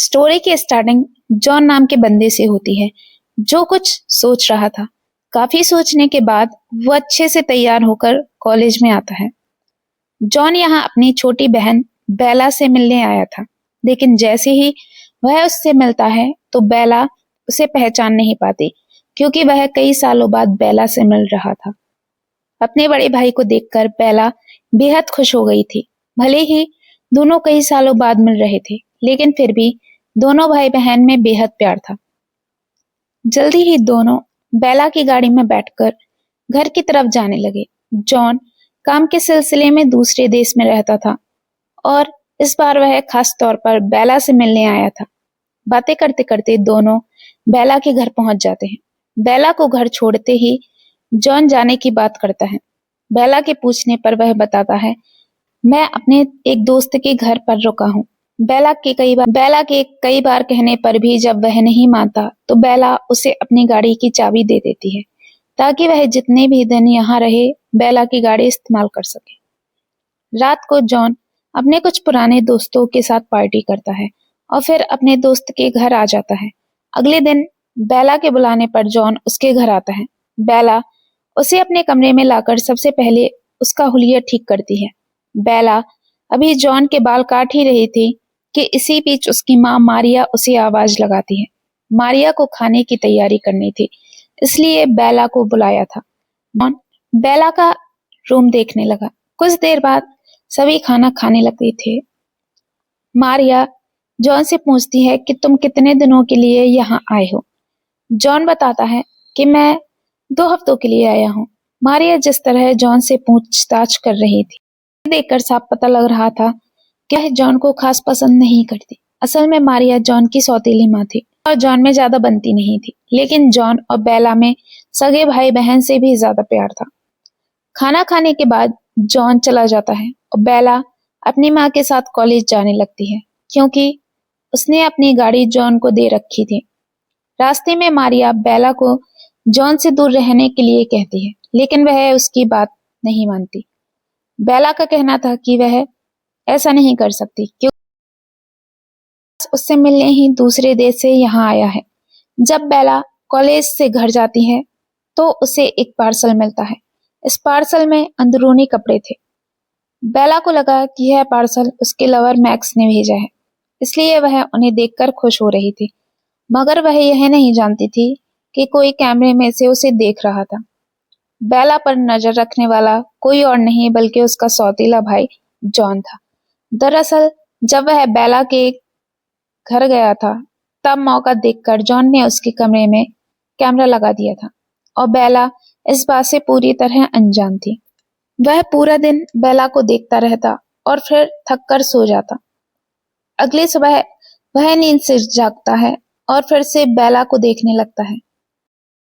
Story की starting John नाम के बंदे से होती है जो कुछ सोच रहा था। काफी सोचने के बाद वो अच्छे से तैयार होकर कॉलेज में आता है। जॉन यहाँ अपनी छोटी बहन बेला से मिलने आया था, लेकिन जैसे ही वह उससे मिलता है तो बेला उसे पहचान नहीं पाती, क्योंकि वह कई सालों बाद बेला से मिल रहा था। अपने बड़े भाई को देखकर बेला बेहद खुश हो गई थी। भले ही दोनों कई सालों बाद मिल रहे थे, लेकिन फिर भी दोनों भाई बहन में बेहद प्यार था। जल्दी ही दोनों बेला की गाड़ी में बैठकर घर की तरफ जाने लगे। जॉन काम के सिलसिले में दूसरे देश में रहता था और इस बार वह खास तौर पर बेला से मिलने आया था। बातें करते करते दोनों बेला के घर पहुंच जाते हैं। बेला को घर छोड़ते ही जॉन जाने की बात करता है। बेला के पूछने पर वह बताता है, मैं अपने एक दोस्त के घर पर रुका हूँ। बेला के कई बार कहने पर भी जब वह नहीं मानता तो बेला उसे अपनी गाड़ी की चाबी दे देती है, ताकि वह जितने भी दिन यहाँ रहे बेला की गाड़ी इस्तेमाल कर सके। रात को जॉन अपने कुछ पुराने दोस्तों के साथ पार्टी करता है और फिर अपने दोस्त के घर आ जाता है। अगले दिन बेला के बुलाने पर जॉन उसके घर आता है। बेला उसे अपने कमरे में लाकर सबसे पहले उसका हुलिया ठीक करती है। बेला अभी जॉन के बाल काट ही रही थी कि इसी बीच उसकी माँ मारिया उसे आवाज लगाती है। मारिया को खाने की तैयारी करनी थी, इसलिए बेला को बुलाया था। जॉन बेला का रूम देखने लगा। कुछ देर बाद सभी खाना खाने लगे थे। मारिया जॉन से पूछती है कि तुम कितने दिनों के लिए यहाँ आए हो। जॉन बताता है कि मैं 2 हफ्तों के लिए आया हूँ। मारिया जिस तरह जॉन से पूछताछ कर रही थी, देखकर साफ पता लग रहा था कि वह जॉन को खास पसंद नहीं करती। असल में मारिया जॉन की सौतेली माँ थी और जॉन में ज्यादा बनती नहीं थी, लेकिन जॉन और बेला में सगे भाई बहन से भी ज्यादा प्यार था। खाना खाने के बाद जॉन चला जाता है और बेला अपनी माँ के साथ कॉलेज जाने लगती है, क्योंकि उसने अपनी गाड़ी जॉन को दे रखी थी। रास्ते में मारिया बेला को जॉन से दूर रहने के लिए कहती है, लेकिन वह उसकी बात नहीं मानती। बेला का कहना था कि वह ऐसा नहीं कर सकती, क्योंकि उससे मिलने ही दूसरे देश से यहाँ आया है। जब बेला कॉलेज से घर जाती है तो उसे एक पार्सल मिलता है। इस पार्सल में अंदरूनी कपड़े थे। बेला को लगा कि यह पार्सल उसके लवर मैक्स ने भेजा है, इसलिए वह उन्हें देखकर खुश हो रही थी, मगर वह यह नहीं जानती थी कि कोई कैमरे में से उसे देख रहा था। बेला पर नजर रखने वाला कोई और नहीं बल्कि उसका सौतेला भाई जॉन था। दरअसल जब वह बेला के घर गया था, तब मौका देखकर जॉन ने उसके कमरे में कैमरा लगा दिया था और बेला इस बात से पूरी तरह अनजान थी। वह पूरा दिन बेला को देखता रहता और फिर थककर सो जाता। अगली सुबह वह नींद से जागता है और फिर से बेला को देखने लगता है।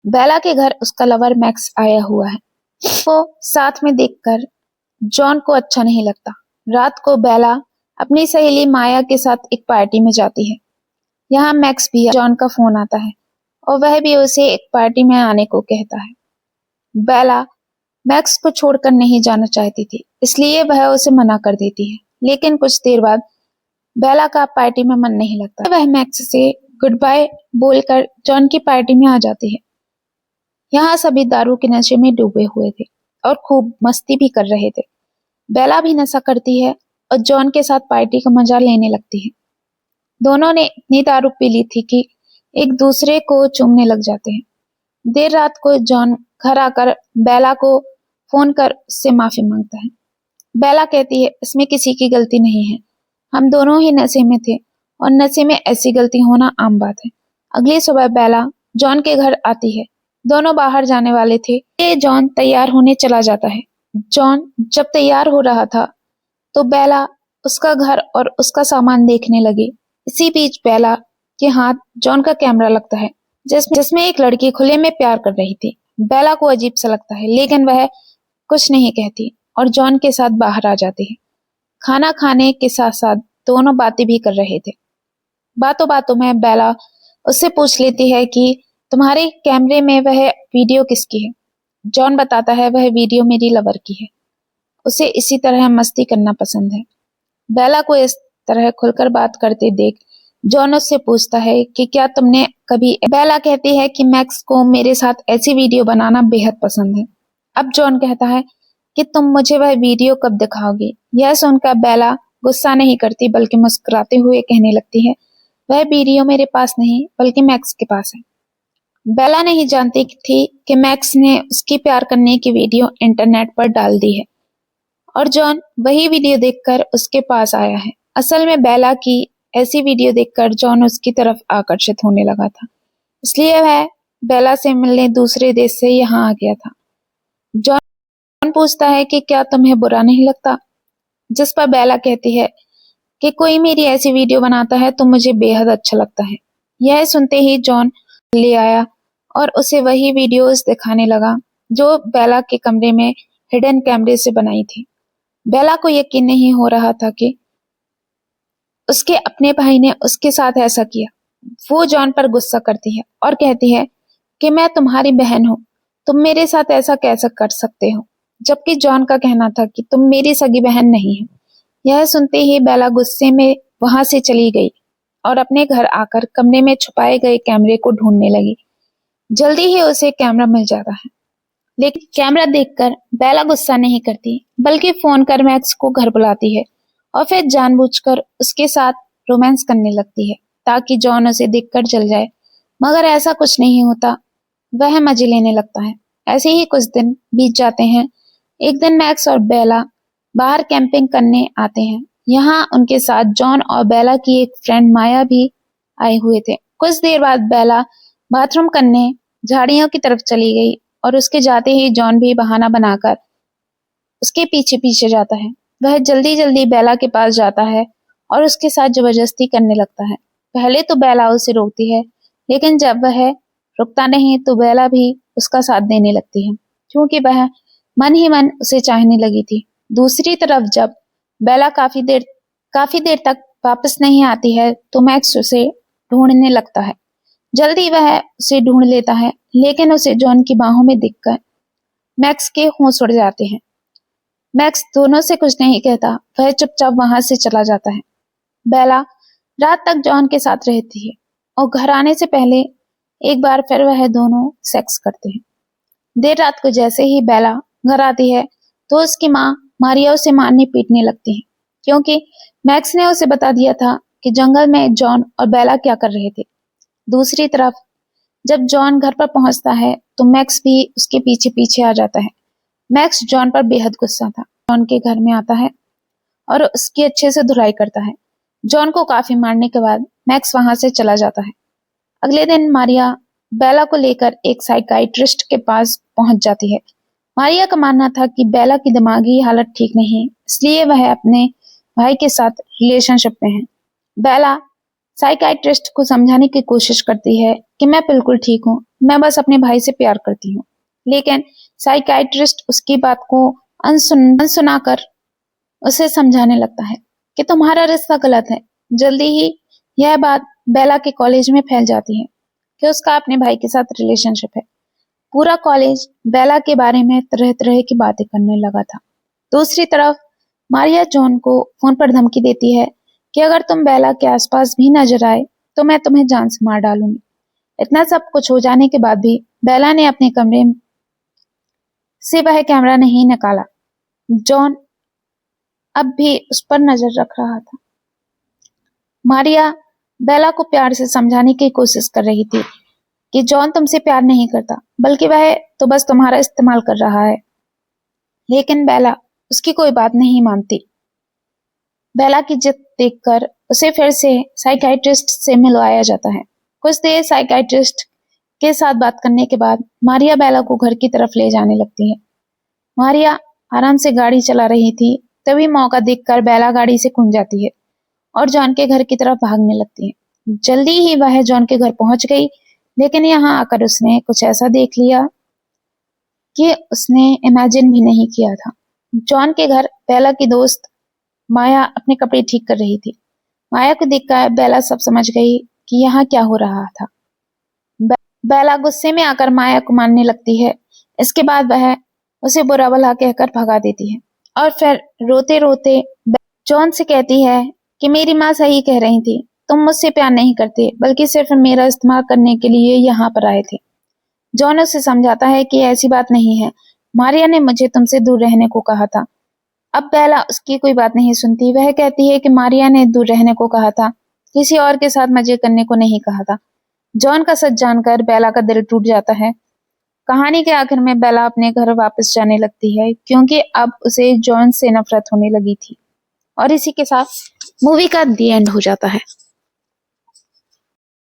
बेला के घर उसका लवर मैक्स आया हुआ है। वो साथ में देखकर जॉन को अच्छा नहीं लगता। रात को बेला अपनी सहेली माया के साथ एक पार्टी में जाती है। यहाँ मैक्स भी जॉन का फोन आता है और वह भी उसे एक पार्टी में आने को कहता है। बेला मैक्स को छोड़कर नहीं जाना चाहती थी, इसलिए वह उसे मना कर देती है, लेकिन कुछ देर बाद बेला का पार्टी में मन नहीं लगता। वह मैक्स से गुड बाय बोलकर जॉन की पार्टी में आ जाती है। यहाँ सभी दारू के नशे में डूबे हुए थे और खूब मस्ती भी कर रहे थे। बेला भी नशा करती है और जॉन के साथ पार्टी का मजा लेने लगती है। दोनों ने इतनी दारू पी ली थी कि एक दूसरे को चूमने लग जाते हैं। देर रात को जॉन घर आकर बेला को फोन कर उससे माफी मांगता है। बेला कहती है, इसमें किसी की गलती नहीं है, हम दोनों ही नशे में थे और नशे में ऐसी गलती होना आम बात है। अगली सुबह बेला जॉन के घर आती है। दोनों बाहर जाने वाले थे। ये जॉन तैयार होने चला जाता है। जॉन जब तैयार हो रहा था तो बेला उसका घर और उसका सामान देखने लगी। इसी बीच बेला के हाथ जॉन का कैमरा लगता है, जिसमें एक लड़की खुले में प्यार कर रही थी। बेला को अजीब सा लगता है, लेकिन वह कुछ नहीं कहती और जॉन के साथ बाहर आ जाती है। खाना खाने के साथ साथ दोनों बातें भी कर रहे थे। बातों बातों में बेला उससे पूछ लेती है कि तुम्हारे कैमरे में वह वीडियो किसकी है। जॉन बताता है, वह वीडियो मेरी लवर की है, उसे इसी तरह मस्ती करना पसंद है। बेला को इस तरह खुलकर बात करते देख जॉन उससे पूछता है कि क्या तुमने कभी, बेला कहती है कि मैक्स को मेरे साथ ऐसी वीडियो बनाना बेहद पसंद है। अब जॉन कहता है कि तुम मुझे वह वीडियो कब दिखाओगे। यह सुनकर बेला गुस्सा नहीं करती बल्कि मुस्कुराते हुए कहने लगती है, वह वीडियो मेरे पास नहीं बल्कि मैक्स के पास है। बेला नहीं जानती थी कि मैक्स ने उसकी प्यार करने की वीडियो इंटरनेट पर डाल दी है और जॉन वही वीडियो देखकर उसके पास आया है। असल में बेला की ऐसी वीडियो देखकर जॉन उसकी तरफ आकर्षित होने लगा था, इसलिए वह बेला से मिलने दूसरे देश से यहाँ आ गया था। जॉन पूछता है कि क्या तुम्हें बुरा नहीं लगता, जिस पर बेला कहती है कि कोई मेरी ऐसी वीडियो बनाता है तो मुझे बेहद अच्छा लगता है। यह सुनते ही जॉन ले आया और उसे वही वीडियोस दिखाने लगा जो बेला के कमरे में हिडन कैमरे से बनाई थी। बेला को यकीन नहीं हो रहा था कि उसके अपने भाई ने उसके साथ ऐसा किया। वो जॉन पर गुस्सा करती है और कहती है कि मैं तुम्हारी बहन हूँ, तुम मेरे साथ ऐसा कैसे कर सकते हो, जबकि जॉन का कहना था कि तुम मेरी सगी बहन नहीं हो। यह सुनते ही बेला गुस्से में वहां से चली गई और अपने घर आकर कमरे में छुपाए गए कैमरे को ढूंढने लगी। जल्दी ही उसे कैमरा मिल जाता है, लेकिन कैमरा देखकर बेला गुस्सा नहीं करती बल्कि फोन कर मैक्स को घर बुलाती है और फिर जानबूझकर उसके साथ रोमांस करने लगती है ताकि जॉन उसे देखकर जल जाए, मगर ऐसा कुछ नहीं होता। वह मजे लेने लगता है। ऐसे ही कुछ दिन बीत जाते हैं। एक दिन मैक्स और बेला बाहर कैंपिंग करने आते हैं। यहाँ उनके साथ जॉन और बेला की एक फ्रेंड माया भी आए हुए थे। कुछ देर बाद बेला बाथरूम करने झाड़ियों की तरफ चली गई और उसके जाते ही जॉन भी बहाना बनाकर उसके पीछे पीछे जाता है। वह जल्दी जल्दी बेला के पास जाता है और उसके साथ जबरदस्ती करने लगता है। पहले तो बेला उसे रोकती है, लेकिन जब वह रुकता नहीं तो बेला भी उसका साथ देने लगती है, क्योंकि वह मन ही मन उसे चाहने लगी थी। दूसरी तरफ जब बेला काफी देर तक वापस नहीं आती है तो मैक्स उसे ढूंढने लगता है। जल्दी वह उसे ढूंढ लेता है, लेकिन उसे जॉन की बाहों में दिखकर मैक्स के होश उड़ जाते हैं। मैक्स दोनों से कुछ नहीं कहता, वह चुपचाप वहां से चला जाता है। बेला रात तक जॉन के साथ रहती है और घर आने से पहले एक बार फिर वह दोनों सेक्स करते हैं। देर रात को जैसे ही बेला घर आती है तो उसकी माँ मारिया उसे मारने पीटने लगती है, क्योंकि मैक्स ने उसे बता दिया था कि जंगल में जॉन और बेला क्या कर रहे थे। दूसरी तरफ जब जॉन घर पर पहुंचता है तो मैक्स भी उसके पीछे पीछे आ जाता है। मैक्स जॉन पर बेहद गुस्सा था। जॉन के घर में आता है और उसकी अच्छे से धुलाई करता है। जॉन को काफी मारने के बाद मैक्स वहां से चला जाता है। अगले दिन मारिया बेला को लेकर एक साइकाइट्रिस्ट के पास पहुंच जाती है। मारिया का मानना था कि बेला की दिमागी हालत ठीक नहीं, इसलिए वह अपने भाई के साथ रिलेशनशिप में है। बेला साइकाइट्रिस्ट को समझाने की कोशिश करती है कि मैं बिल्कुल ठीक हूँ, मैं बस अपने भाई से प्यार करती हूँ, लेकिन साइकाइट्रिस्ट उसकी बात को अनसुना कर उसे समझाने लगता है कि तुम्हारा रिश्ता गलत है। जल्दी ही यह बात बेला के कॉलेज में फैल जाती है कि उसका अपने भाई के साथ रिलेशनशिप है। पूरा कॉलेज बेला के बारे में तरह तरह की बातें करने लगा था। दूसरी तरफ मारिया जॉन को फोन पर धमकी देती है कि अगर तुम बेला के आसपास भी नजर आए तो मैं तुम्हें जान से मार डालूंगी। इतना सब कुछ हो जाने के बाद भी बेला ने अपने कमरे से वह कैमरा नहीं निकाला। जॉन अब भी उस पर नजर रख रहा था। मारिया बेला को प्यार से समझाने की कोशिश कर रही थी कि जॉन तुमसे प्यार नहीं करता, बल्कि वह तो बस तुम्हारा इस्तेमाल कर रहा है। लेकिन बेला उसकी कोई बात नहीं मानती। बेला की जिद देखकर उसे फिर से साइकाइट्रिस्ट से मिलवाया जाता है। कुछ देर साइकाइट्रिस्ट के साथ बात करने के बाद मारिया बेला को घर की तरफ ले जाने लगती है। मारिया आराम से गाड़ी चला रही थी, तभी मौका देखकर बेला गाड़ी से कूद जाती है और जॉन के घर की तरफ भागने लगती है। जल्दी ही वह जॉन के घर पहुंच गई, लेकिन यहाँ आकर उसने कुछ ऐसा देख लिया कि उसने इमेजिन भी नहीं किया था। जॉन के घर बेला की दोस्त माया अपने कपड़े ठीक कर रही थी। माया को देखकर बेला सब समझ गई कि यहाँ क्या हो रहा था। बेला गुस्से में आकर माया को मारने लगती है। इसके बाद वह उसे बुरा भला कहकर भगा देती है और फिर रोते रोते जॉन से कहती है कि मेरी माँ सही कह रही थी, तुम मुझसे प्यार नहीं करते बल्कि सिर्फ मेरा इस्तेमाल करने के लिए यहाँ पर आए थे। जॉन उसे समझाता है कि ऐसी बात नहीं है, मारिया ने मुझे तुमसे दूर रहने को कहा था। अब बेला उसकी कोई बात नहीं सुनती। वह कहती है कि मारिया ने दूर रहने को कहा था, किसी और के साथ मजे करने को नहीं कहा था। जॉन का सच जानकर बेला का दिल टूट जाता है। कहानी के आखिर में बेला अपने घर वापस जाने लगती है क्योंकि अब उसे जॉन से नफरत होने लगी थी। और इसी के साथ मूवी का दी एंड हो जाता है।